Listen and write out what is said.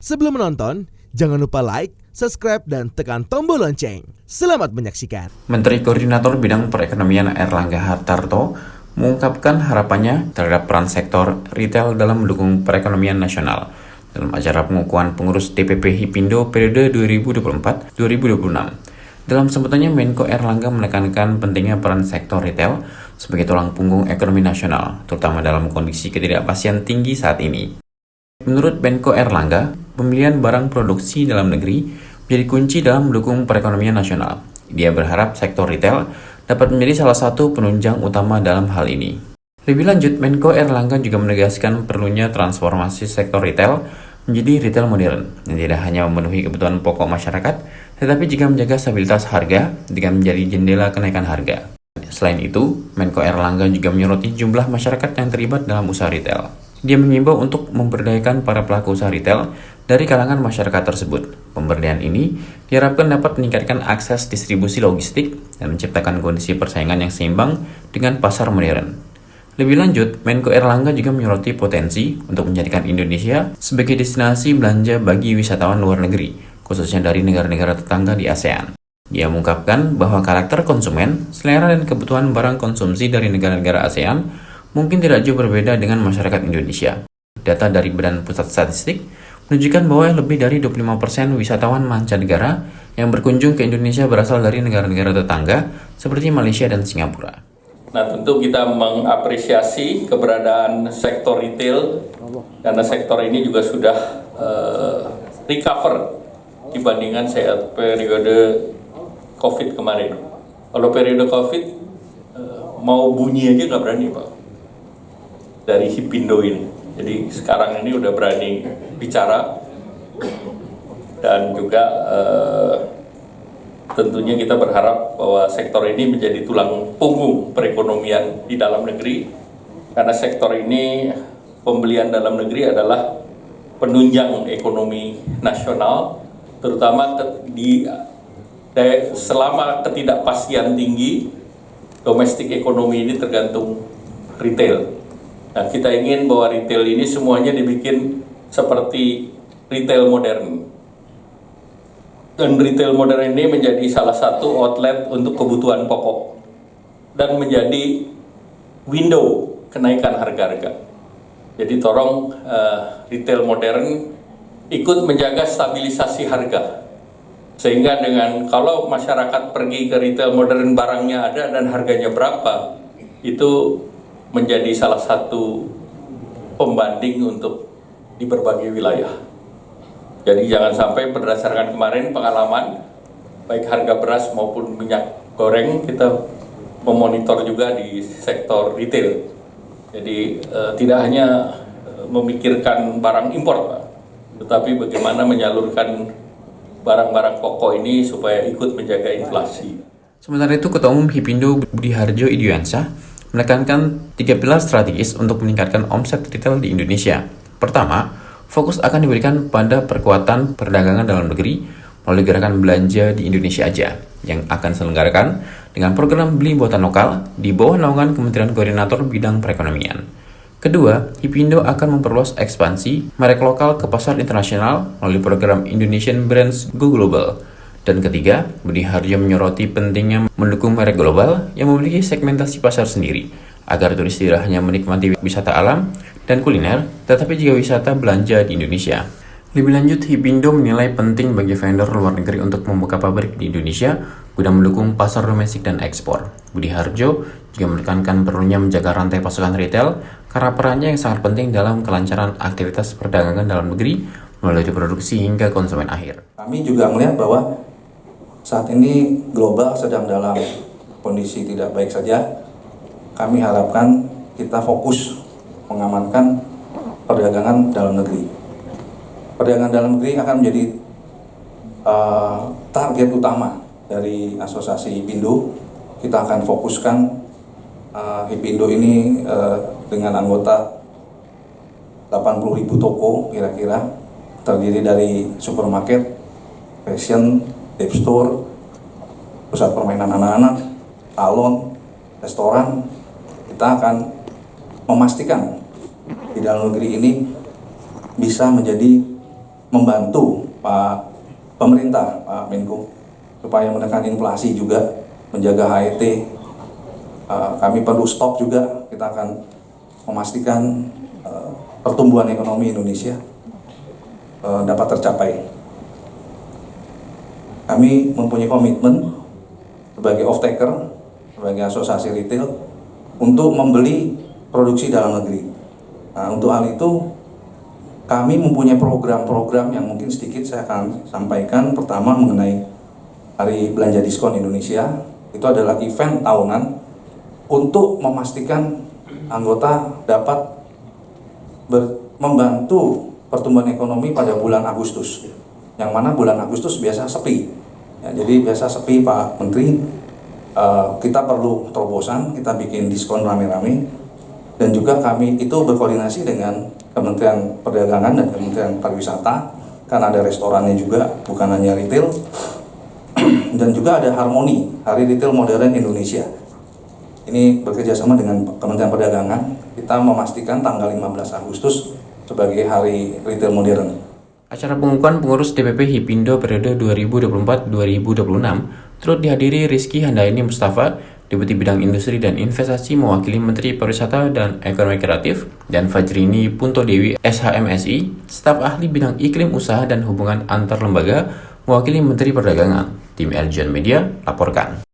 Sebelum menonton, jangan lupa like, subscribe, dan tekan tombol lonceng. Selamat menyaksikan. Menteri Koordinator Bidang Perekonomian Airlangga Hartarto mengungkapkan harapannya terhadap peran sektor retail dalam mendukung perekonomian nasional dalam acara pengukuhan pengurus DPP Hipindo periode 2024-2026. Dalam sambutannya, Menko Airlangga menekankan pentingnya peran sektor retail sebagai tulang punggung ekonomi nasional, terutama dalam kondisi ketidakpastian tinggi saat ini. Menurut Menko Airlangga, pemilihan barang produksi dalam negeri menjadi kunci dalam mendukung perekonomian nasional. Dia berharap sektor retail dapat menjadi salah satu penunjang utama dalam hal ini. Lebih lanjut, Menko Airlangga juga menegaskan perlunya transformasi sektor retail menjadi retail modern yang tidak hanya memenuhi kebutuhan pokok masyarakat, tetapi juga menjaga stabilitas harga dengan menjadi jendela kenaikan harga. Selain itu, Menko Airlangga juga menyoroti jumlah masyarakat yang terlibat dalam usaha retail. Dia mengimbau untuk memberdayakan para pelaku usaha retail dari kalangan masyarakat tersebut. Pemberdayaan ini diharapkan dapat meningkatkan akses distribusi logistik dan menciptakan kondisi persaingan yang seimbang dengan pasar modern. Lebih lanjut, Menko Airlangga juga menyoroti potensi untuk menjadikan Indonesia sebagai destinasi belanja bagi wisatawan luar negeri, khususnya dari negara-negara tetangga di ASEAN. Dia mengungkapkan bahwa karakter konsumen, selera dan kebutuhan barang konsumsi dari negara-negara ASEAN mungkin tidak jauh berbeda dengan masyarakat Indonesia. Data dari Badan Pusat Statistik menunjukkan bahwa lebih dari 25% wisatawan mancanegara yang berkunjung ke Indonesia berasal dari negara-negara tetangga seperti Malaysia dan Singapura. Nah, tentu kita mengapresiasi keberadaan sektor retail karena sektor ini juga sudah recover dibandingkan saat periode COVID kemarin. Kalau periode COVID mau bunyi aja nggak berani, Pak, dari Hipindo ini. Jadi sekarang ini udah berani bicara dan juga tentunya kita berharap bahwa sektor ini menjadi tulang punggung perekonomian di dalam negeri, karena sektor ini, pembelian dalam negeri adalah penunjang ekonomi nasional, terutama selama ketidakpastian tinggi, domestik ekonomi ini tergantung retail. Nah, kita ingin bahwa retail ini semuanya dibikin seperti retail modern. Dan retail modern ini menjadi salah satu outlet untuk kebutuhan pokok dan menjadi window kenaikan harga-harga. Jadi tolong retail modern ikut menjaga stabilisasi harga. Sehingga dengan kalau masyarakat pergi ke retail modern, barangnya ada dan harganya berapa, itu menjadi salah satu pembanding untuk di berbagai wilayah. Jadi jangan sampai berdasarkan kemarin pengalaman, baik harga beras maupun minyak goreng, kita memonitor juga di sektor retail. Jadi tidak hanya memikirkan barang impor, Pak, tetapi bagaimana menyalurkan barang-barang pokok ini supaya ikut menjaga inflasi. Sementara itu, Ketua Umum Hipindo Budi Harjo Idwiansyah menekankan 3 pilar strategis untuk meningkatkan omset retail di Indonesia. Pertama, fokus akan diberikan pada perkuatan perdagangan dalam negeri melalui gerakan belanja di Indonesia aja yang akan diselenggarakan dengan program beli buatan lokal di bawah naungan Kementerian Koordinator Bidang Perekonomian. Kedua, Hipindo akan memperluas ekspansi merek lokal ke pasar internasional melalui program Indonesian Brands Go Global. Dan ketiga, Budi Harjo menyoroti pentingnya mendukung merek global yang memiliki segmentasi pasar sendiri, agar turis tidak hanya menikmati wisata alam dan kuliner, tetapi juga wisata belanja di Indonesia. Lebih lanjut, Hipindo menilai penting bagi vendor luar negeri untuk membuka pabrik di Indonesia guna mendukung pasar domestik dan ekspor. Budi Harjo juga menekankan perlunya menjaga rantai pasokan retail karena perannya yang sangat penting dalam kelancaran aktivitas perdagangan dalam negeri melalui produksi hingga konsumen akhir. Kami juga melihat bahwa saat ini global sedang dalam kondisi tidak baik saja. Kami harapkan kita fokus mengamankan perdagangan dalam negeri. Perdagangan dalam negeri akan menjadi target utama dari Asosiasi Hipindo. Kita akan fokuskan Hipindo ini dengan anggota 80.000 toko kira-kira, terdiri dari supermarket, fashion, deep store, pusat permainan anak-anak, salon, restoran. Kita akan memastikan di dalam negeri ini bisa menjadi membantu Pak Pemerintah, Pak Menko, supaya menekan inflasi juga, menjaga HET. Kami perlu stok juga, kita akan memastikan pertumbuhan ekonomi Indonesia dapat tercapai. Kami mempunyai komitmen sebagai off-taker, sebagai asosiasi retail, untuk membeli produksi dalam negeri. Nah, untuk hal itu, kami mempunyai program-program yang mungkin sedikit saya akan sampaikan. Pertama, mengenai Hari Belanja Diskon Indonesia. Itu adalah event tahunan untuk memastikan anggota dapat membantu pertumbuhan ekonomi pada bulan Agustus, yang mana bulan Agustus biasa sepi. Ya, jadi biasa sepi, Pak Menteri. Kita perlu terobosan, kita bikin diskon rame-rame, dan juga kami itu berkoordinasi dengan Kementerian Perdagangan dan Kementerian Pariwisata, karena ada restorannya juga, bukan hanya retail. Dan juga ada Harmoni, Hari Retail Modern Indonesia. Ini bekerjasama dengan Kementerian Perdagangan, kita memastikan tanggal 15 Agustus sebagai Hari Retail Modern. Acara pengukuhan pengurus DPP Hipindo periode 2024-2026 turut dihadiri Rizky Handaini Mustafa, Deputi Bidang Industri dan Investasi mewakili Menteri Pariwisata dan Ekonomi Kreatif, dan Fajrini Puntodewi SHMSI, staf ahli bidang iklim usaha dan hubungan antar lembaga mewakili Menteri Perdagangan. Tim Eljon Media laporkan.